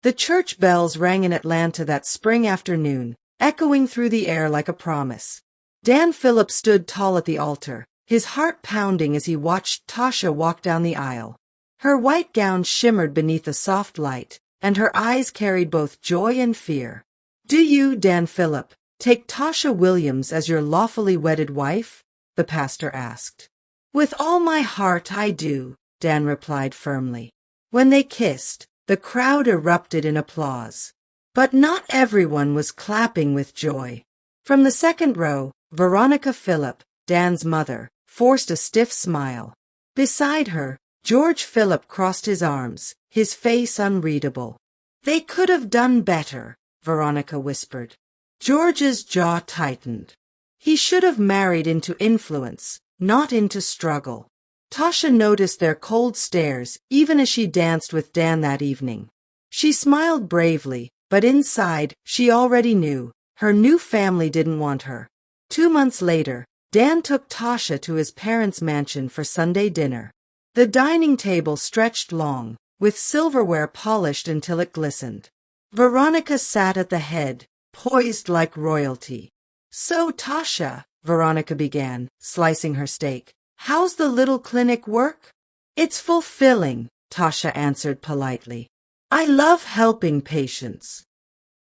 The church bells rang in Atlanta that spring afternoon, echoing through the air like a promise. Dan Phillips stood tall at the altar, his heart pounding as he watched Tasha walk down the aisle. Her white gown shimmered beneath the soft light, and her eyes carried both joy and fear. "Do you, Dan Phillip, take Tasha Williams as your lawfully wedded wife?" the pastor asked. "With all my heart I do," Dan replied firmly. When they kissed, the crowd erupted in applause. But not everyone was clapping with joy. From the second row, Veronica Phillip, Dan's mother, forced a stiff smile. Beside her, George Phillip crossed his arms, his face unreadable. "They could have done better," Veronica whispered. George's jaw tightened. He should have married into influence, not into struggle. Tasha noticed their cold stares even as she danced with Dan that evening. She smiled bravely, but inside, she already knew. Her new family didn't want her. 2 months later, Dan took Tasha to his parents' mansion for Sunday dinner. The dining table stretched long, with silverware polished until it glistened. Veronica sat at the head, poised like royalty. "So, Tasha," Veronica began, slicing her steak, "how's the little clinic work?" "It's fulfilling," Tasha answered politely. "I love helping patients."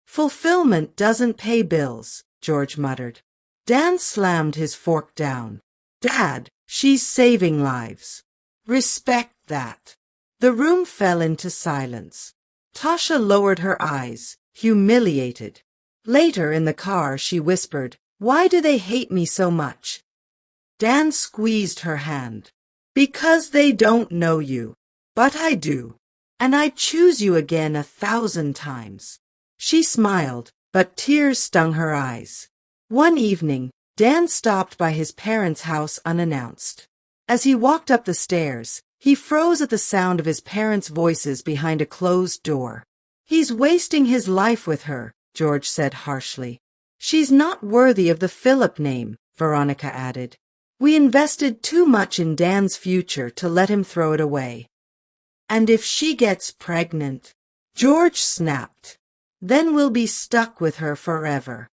"Fulfillment doesn't pay bills," George muttered. Dan slammed his fork down. "Dad, she's saving lives. Respect that." The room fell into silence. Tasha lowered her eyes, humiliated. Later in the car, she whispered, "Why do they hate me so much?" Dan squeezed her hand. "Because they don't know you. But I do. And I'd choose you again 1,000 times. She smiled, but tears stung her eyes. One evening, Dan stopped by his parents' house unannounced. As he walked up the stairs, he froze at the sound of his parents' voices behind a closed door. "He's wasting his life with her," George said harshly. "She's not worthy of the Phillip name," Veronica added. "We invested too much in Dan's future to let him throw it away." "And if she gets pregnant," George snapped, "then we'll be stuck with her forever."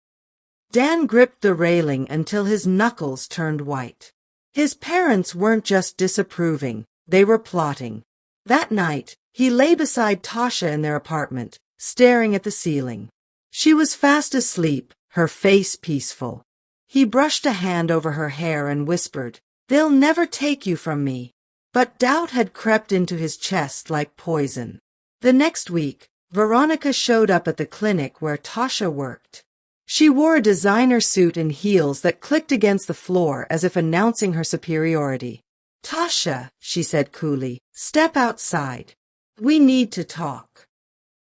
Dan gripped the railing until his knuckles turned white. His parents weren't just disapproving, they were plotting. That night, he lay beside Tasha in their apartment, staring at the ceiling. She was fast asleep, her face peaceful. He brushed a hand over her hair and whispered, "They'll never take you from me." But doubt had crept into his chest like poison. The next week, Veronica showed up at the clinic where Tasha worked. She wore a designer suit and heels that clicked against the floor as if announcing her superiority. "Tasha," she said coolly, "step outside. We need to talk."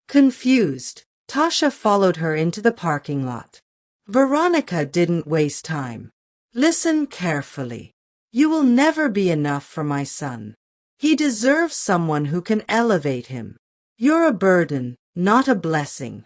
Confused, Tasha followed her into the parking lot. Veronica didn't waste time. "Listen carefully. You will never be enough for my son. He deserves someone who can elevate him. You're a burden, not a blessing."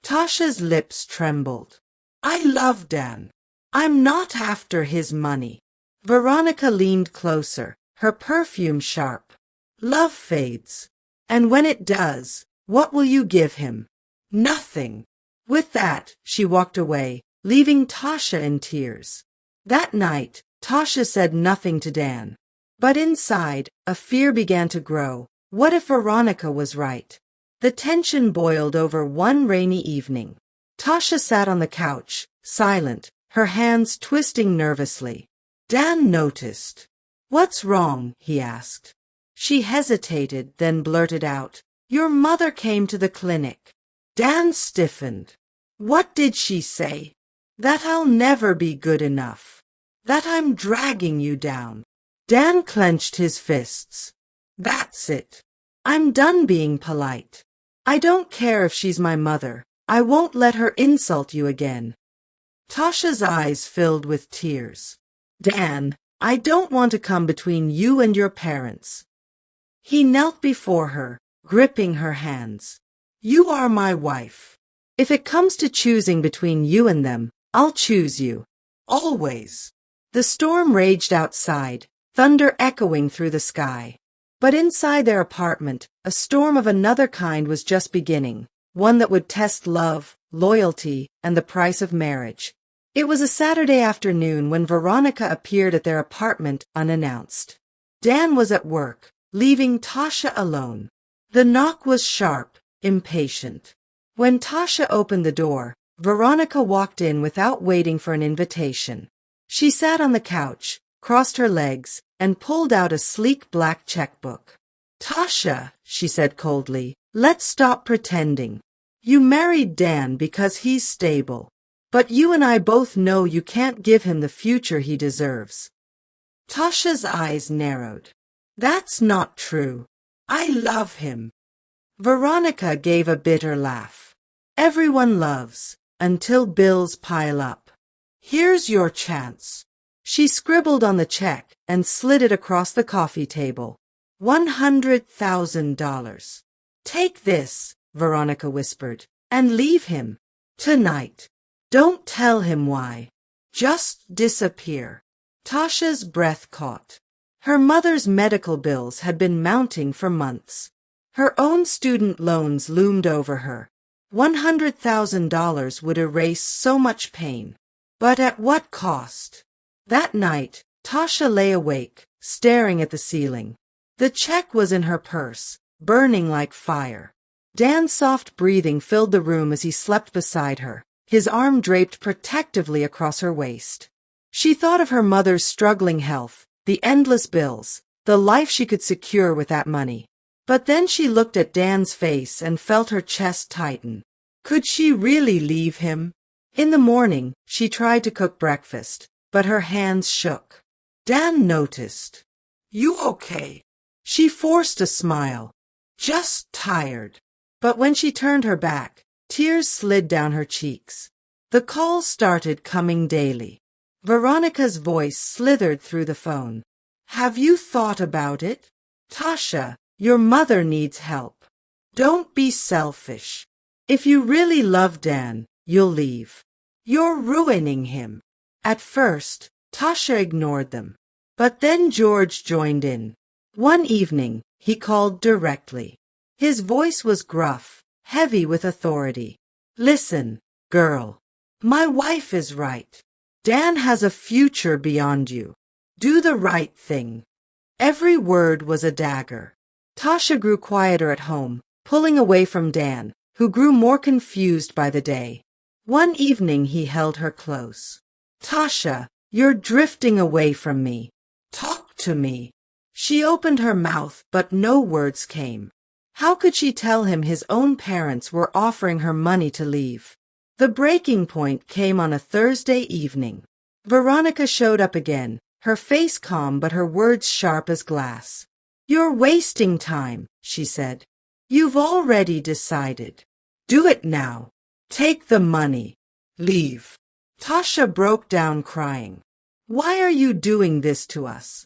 Tasha's lips trembled. "I love Dan. I'm not after his money." Veronica leaned closer, her perfume sharp. "Love fades. And when it does, what will you give him? Nothing." With that, she walked away, leaving Tasha in tears. That night, Tasha said nothing to Dan. But inside, a fear began to grow. What if Veronica was right? The tension boiled over one rainy evening. Tasha sat on the couch, silent, her hands twisting nervously. Dan noticed. "What's wrong?" he asked. She hesitated, then blurted out, "Your mother came to the clinic." Dan stiffened. "What did she say?" "That I'll never be good enough. That I'm dragging you down." Dan clenched his fists. "That's it. I'm done being polite. I don't care if she's my mother. I won't let her insult you again." Tasha's eyes filled with tears. "Dan, I don't want to come between you and your parents." He knelt before her, gripping her hands. "You are my wife. If it comes to choosing between you and them, I'll choose you. Always." The storm raged outside, thunder echoing through the sky. But inside their apartment, a storm of another kind was just beginning, one that would test love, loyalty, and the price of marriage. It was a Saturday afternoon when Veronica appeared at their apartment unannounced. Dan was at work, leaving Tasha alone. The knock was sharp, impatient. When Tasha opened the door, Veronica walked in without waiting for an invitation. She sat on the couch, crossed her legs, and pulled out a sleek black checkbook. "Tasha," she said coldly, "let's stop pretending. You married Dan because he's stable. But you and I both know you can't give him the future he deserves." Tasha's eyes narrowed. "That's not true. I love him." Veronica gave a bitter laugh. "Everyone loves, until bills pile up. Here's your chance." She scribbled on the check and slid it across the coffee table. $100,000. "Take this," Veronica whispered, "and leave him. Tonight. Don't tell him why. Just disappear." Tasha's breath caught. Her mother's medical bills had been mounting for months. Her own student loans loomed over her. $100,000 would erase so much pain. But at what cost? That night, Tasha lay awake, staring at the ceiling. The check was in her purse, burning like fire. Dan's soft breathing filled the room as he slept beside her, his arm draped protectively across her waist. She thought of her mother's struggling health, the endless bills, the life she could secure with that money. But then she looked at Dan's face and felt her chest tighten. Could she really leave him? In the morning, she tried to cook breakfast, but her hands shook. Dan noticed. "You okay?" She forced a smile. "Just tired." But when she turned her back, tears slid down her cheeks. The calls started coming daily. Veronica's voice slithered through the phone. "Have you thought about it? Tasha, your mother needs help. Don't be selfish. If you really love Dan, you'll leave. You're ruining him." At first, Tasha ignored them. But then George joined in. One evening, he called directly. His voice was gruff, heavy with authority. "Listen, girl. My wife is right. Dan has a future beyond you. Do the right thing." Every word was a dagger. Tasha grew quieter at home, pulling away from Dan, who grew more confused by the day. One evening he held her close. "Tasha, you're drifting away from me. Talk to me." She opened her mouth, but no words came. How could she tell him his own parents were offering her money to leave? The breaking point came on a Thursday evening. Veronica showed up again, her face calm but her words sharp as glass. "You're wasting time," she said. "You've already decided. Do it now. Take the money. Leave." Tasha broke down crying. "Why are you doing this to us?"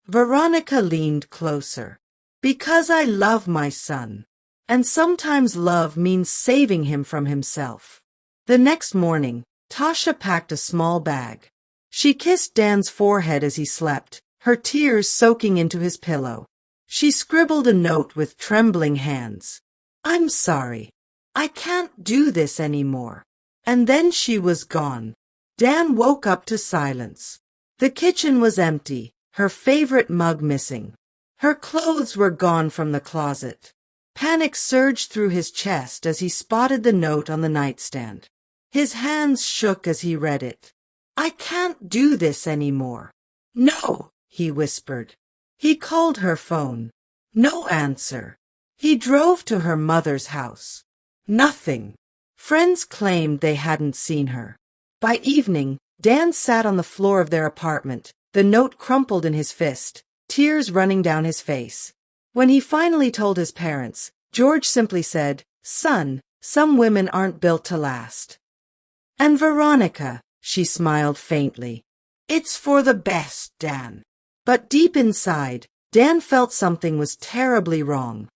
Veronica leaned closer. "Because I love my son. And sometimes love means saving him from himself." The next morning, Tasha packed a small bag. She kissed Dan's forehead as he slept, her tears soaking into his pillow. She scribbled a note with trembling hands. "I'm sorry. I can't do this anymore." And then she was gone. Dan woke up to silence. The kitchen was empty, her favorite mug missing. Her clothes were gone from the closet. Panic surged through his chest as he spotted the note on the nightstand. His hands shook as he read it. "I can't do this anymore." "No," he whispered. He called her phone. No answer. He drove to her mother's house. Nothing. Friends claimed they hadn't seen her. By evening, Dan sat on the floor of their apartment, the note crumpled in his fist, tears running down his face. When he finally told his parents, George simply said, "Son, some women aren't built to last." "And Veronica," she smiled faintly. "It's for the best, Dan." But deep inside, Dan felt something was terribly wrong.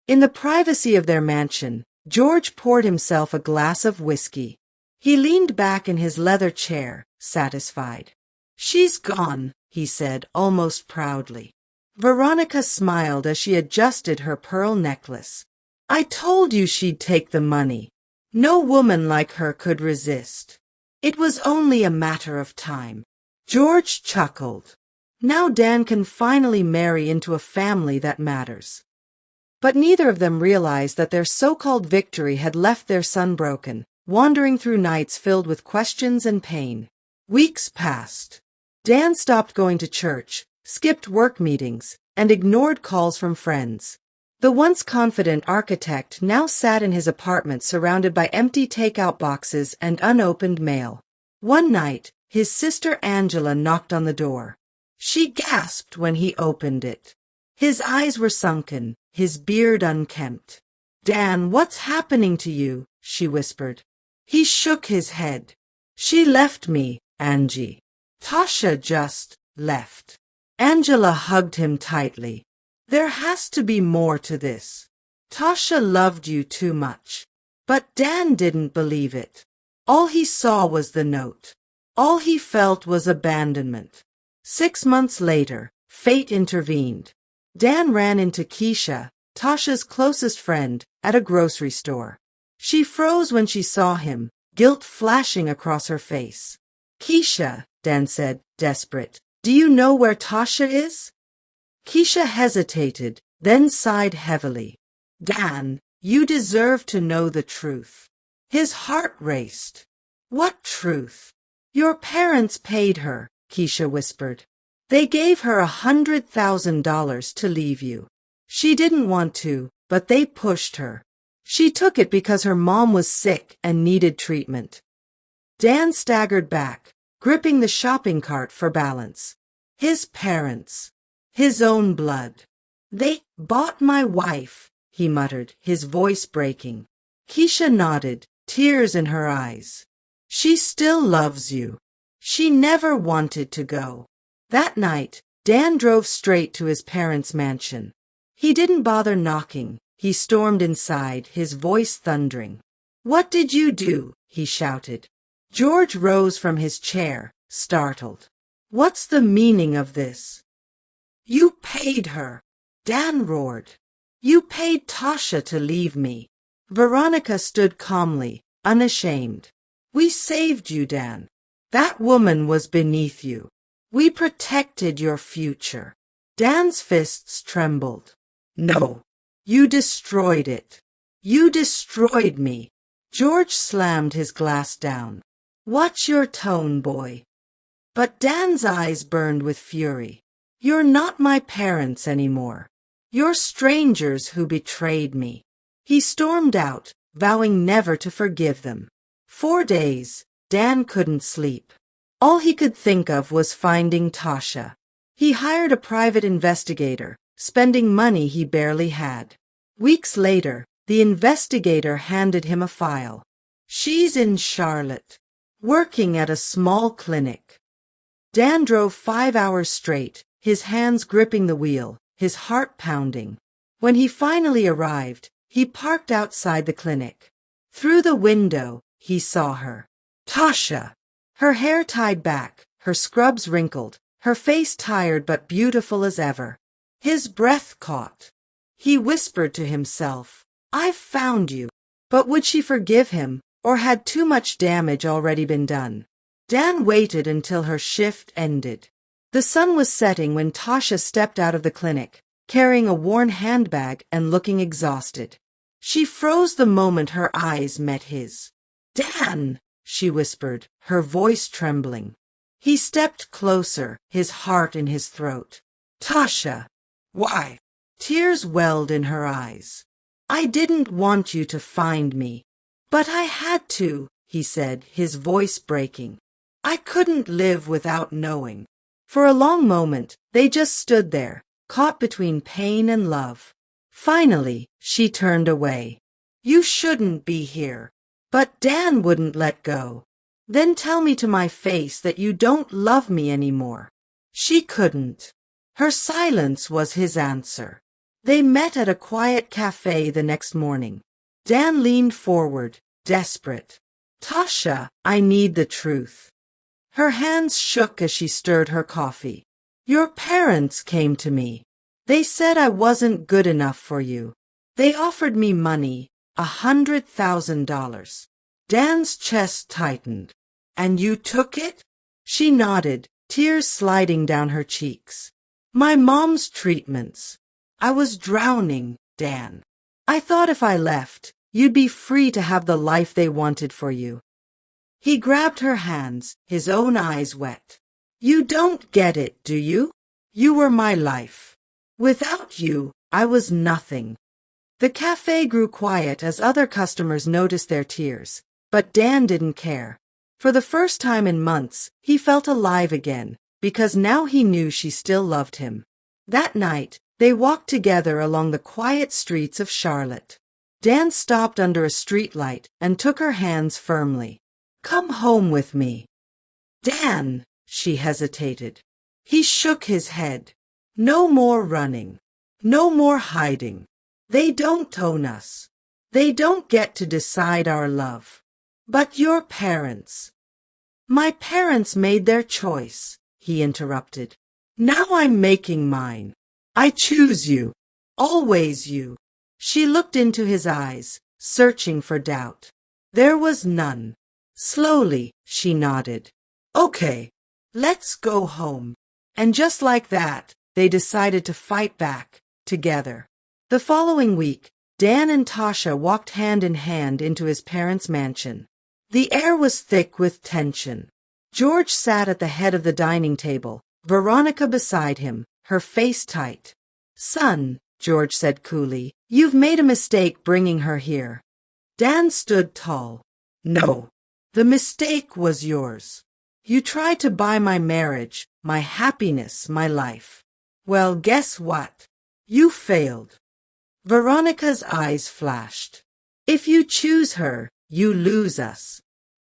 In the privacy of their mansion, George poured himself a glass of whiskey. He leaned back in his leather chair, satisfied. "She's gone," he said, almost proudly. Veronica smiled as she adjusted her pearl necklace. I told you she'd take the money. No woman like her could resist. It was only a matter of time. George chuckled. Now Dan can finally marry into a family that matters. But neither of them realized that their so-called victory had left their son broken, wandering through nights filled with questions and pain. Weeks passed. Dan stopped going to church, skipped work meetings, and ignored calls from friends. The once confident architect now sat in his apartment surrounded by empty takeout boxes and unopened mail. One night, his sister Angela knocked on the door. She gasped when he opened it. His eyes were sunken, his beard unkempt. Dan, what's happening to you? She whispered. He shook his head. She left me, Angie. Tasha just left. Angela hugged him tightly. There has to be more to this. Tasha loved you too much. But Dan didn't believe it. All he saw was the note. All he felt was abandonment. 6 months later, fate intervened. Dan ran into Keisha, Tasha's closest friend, at a grocery store. She froze when she saw him, guilt flashing across her face. Keisha, Dan said, desperate, do you know where Tasha is? Keisha hesitated, then sighed heavily. Dan, you deserve to know the truth. His heart raced. What truth? Your parents paid her, Keisha whispered. They gave her $100,000 to leave you. She didn't want to, but they pushed her. She took it because her mom was sick and needed treatment. Dan staggered back, gripping the shopping cart for balance. His parents. His own blood. They bought my wife, he muttered, his voice breaking. Keisha nodded, tears in her eyes. She still loves you. She never wanted to go. That night, Dan drove straight to his parents' mansion. He didn't bother knocking. He stormed inside, his voice thundering. What did you do? He shouted. George rose from his chair, startled. What's the meaning of this? You paid her, Dan roared. You paid Tasha to leave me. Veronica stood calmly, unashamed. We saved you, Dan. That woman was beneath you. We protected your future. Dan's fists trembled. No, you destroyed it. You destroyed me. George slammed his glass down. Watch your tone, boy. But Dan's eyes burned with fury. You're not my parents anymore. You're strangers who betrayed me. He stormed out, vowing never to forgive them. 4 days, Dan couldn't sleep. All he could think of was finding Tasha. He hired a private investigator, spending money he barely had. Weeks later, the investigator handed him a file. She's in Charlotte, working at a small clinic. Dan drove 5 hours straight, his hands gripping the wheel, his heart pounding. When he finally arrived, he parked outside the clinic. Through the window, he saw her. Tasha! Her hair tied back, her scrubs wrinkled, her face tired but beautiful as ever. His breath caught. He whispered to himself, I've found you. But would she forgive him, or had too much damage already been done? Dan waited until her shift ended. The sun was setting when Tasha stepped out of the clinic, carrying a worn handbag and looking exhausted. She froze the moment her eyes met his. Dan! She whispered, her voice trembling. He stepped closer, his heart in his throat. Tasha! Why? Tears welled in her eyes. I didn't want you to find me. But I had to, he said, his voice breaking. I couldn't live without knowing. For a long moment, they just stood there, caught between pain and love. Finally, she turned away. You shouldn't be here. But Dan wouldn't let go. Then tell me to my face that you don't love me anymore. She couldn't. Her silence was his answer. They met at a quiet cafe the next morning. Dan leaned forward, desperate. Tasha, I need the truth. Her hands shook as she stirred her coffee. Your parents came to me. They said I wasn't good enough for you. They offered me money, $100,000. Dan's chest tightened. And you took it? She nodded, tears sliding down her cheeks. My mom's treatments. I was drowning, Dan. I thought if I left, you'd be free to have the life they wanted for you. He grabbed her hands, his own eyes wet. You don't get it, do you? You were my life. Without you, I was nothing. The cafe grew quiet as other customers noticed their tears, but Dan didn't care. For the first time in months, he felt alive again, because now he knew she still loved him. That night, they walked together along the quiet streets of Charlotte. Dan stopped under a streetlight and took her hands firmly. Come home with me. Dan, she hesitated. He shook his head. No more running. No more hiding. They don't own us. They don't get to decide our love. But your parents. My parents made their choice, he interrupted. Now I'm making mine. I choose you. Always you. She looked into his eyes, searching for doubt. There was none. Slowly, she nodded. Okay, let's go home. And just like that, they decided to fight back, together. The following week, Dan and Tasha walked hand in hand into his parents' mansion. The air was thick with tension. George sat at the head of the dining table, Veronica beside him, her face tight. Son, George said coolly, you've made a mistake bringing her here. Dan stood tall. No, the mistake was yours. You tried to buy my marriage, my happiness, my life. Well, guess what? You failed. Veronica's eyes flashed. If you choose her, you lose us.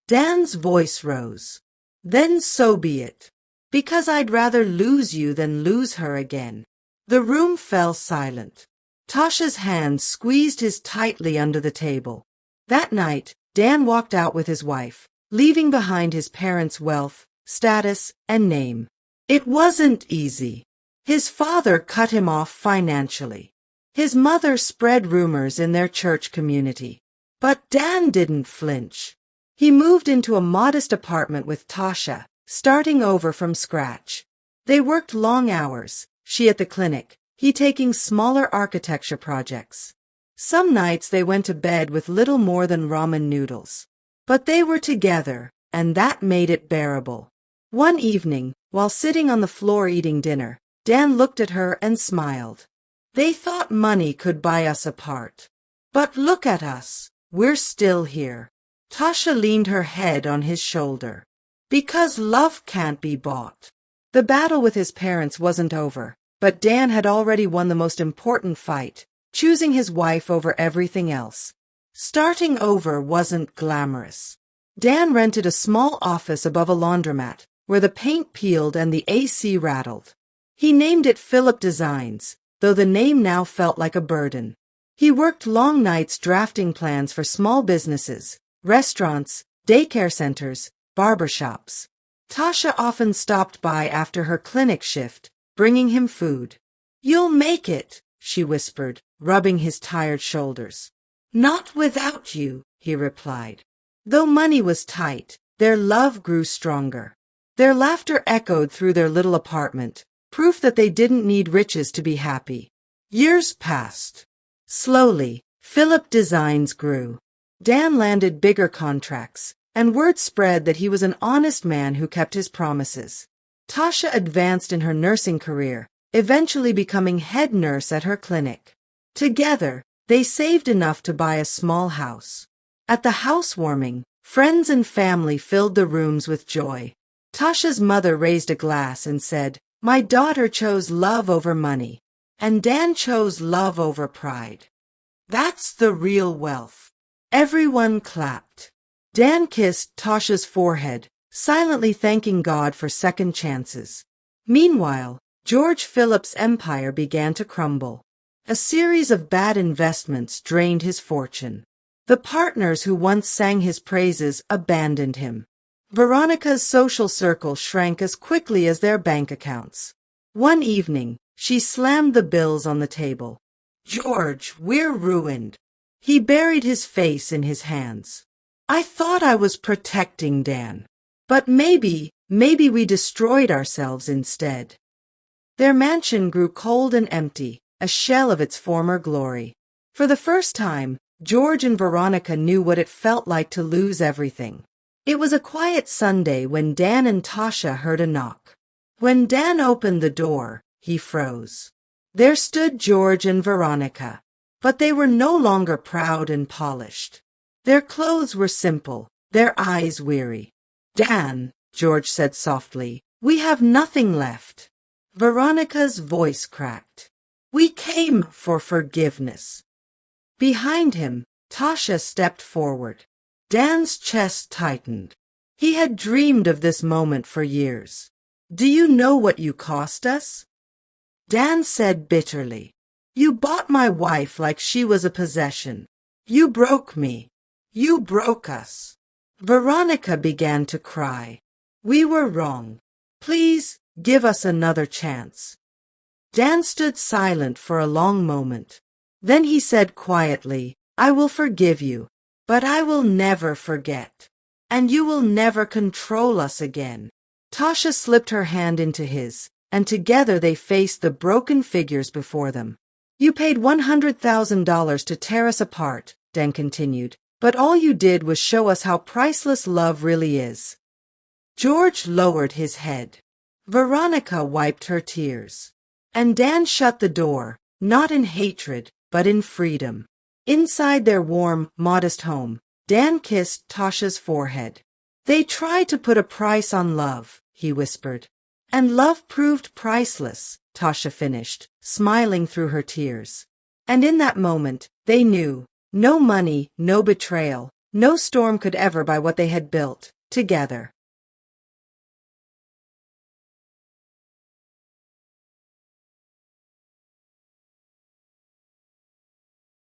Dan's voice rose. Then so be it. Because I'd rather lose you than lose her again. The room fell silent. Tasha's hand squeezed his tightly under the table. That night, Dan walked out with his wife, leaving behind his parents' wealth, status, and name. It wasn't easy. His father cut him off financially. His mother spread rumors in their church community. But Dan didn't flinch. He moved into a modest apartment with Tasha, starting over from scratch. They worked long hours, she at the clinic, he taking smaller architecture projects. Some nights they went to bed with little more than ramen noodles. But they were together, and that made it bearable. One evening, while sitting on the floor eating dinner, Dan looked at her and smiled. They thought money could buy us apart. But look at us, we're still here. Tasha leaned her head on his shoulder. Because love can't be bought. The battle with his parents wasn't over, but Dan had already won the most important fight, choosing his wife over everything else. Starting over wasn't glamorous. Dan rented a small office above a laundromat, where the paint peeled and the AC rattled. He named it Philip Designs, though the name now felt like a burden. He worked long nights drafting plans for small businesses, restaurants, daycare centers, barbershops. Tasha often stopped by after her clinic shift, bringing him food. You'll make it, she whispered, rubbing his tired shoulders. Not without you, he replied. Though money was tight, their love grew stronger. Their laughter echoed through their little apartment, proof that they didn't need riches to be happy. Years passed. Slowly, Philip Designs grew. Dan landed bigger contracts, and word spread that he was an honest man who kept his promises. Tasha advanced in her nursing career, eventually becoming head nurse at her clinic. Together, they saved enough to buy a small house. At the housewarming, friends and family filled the rooms with joy. Tasha's mother raised a glass and said, "My daughter chose love over money, and Dan chose love over pride. That's the real wealth." Everyone clapped. Dan kissed Tasha's forehead, silently thanking God for second chances. Meanwhile, George Philip's empire began to crumble. A series of bad investments drained his fortune. The partners who once sang his praises abandoned him. Veronica's social circle shrank as quickly as their bank accounts. One evening, She slammed the bills on the table. George, we're ruined. He buried his face in his hands. I thought I was protecting Dan. But maybe we destroyed ourselves instead. Their mansion grew cold and empty, a shell of its former glory. For the first time, George and Veronica knew what it felt like to lose everything. It was a quiet Sunday when Dan and Tasha heard a knock. When Dan opened the door, he froze. There stood George and Veronica, but they were no longer proud and polished. Their clothes were simple, their eyes weary. Dan, George said softly, we have nothing left. Veronica's voice cracked. We came for forgiveness. Behind him, Tasha stepped forward. Dan's chest tightened. He had dreamed of this moment for years. Do you know what you cost us? Dan said bitterly. You bought my wife like she was a possession. You broke me. You broke us. Veronica began to cry. We were wrong. Please give us another chance. Dan stood silent for a long moment. Then he said quietly, I will forgive you, but I will never forget. And you will never control us again. Tasha slipped her hand into his, and together they faced the broken figures before them. You paid $100,000 to tear us apart, Dan continued, but all you did was show us how priceless love really is. George lowered his head. Veronica wiped her tears. And Dan shut the door, not in hatred, but in freedom. Inside their warm, modest home, Dan kissed Tasha's forehead. They tried to put a price on love, he whispered. And love proved priceless, Tasha finished, smiling through her tears. And in that moment, they knew, no money, no betrayal, no storm could ever buy what they had built, together.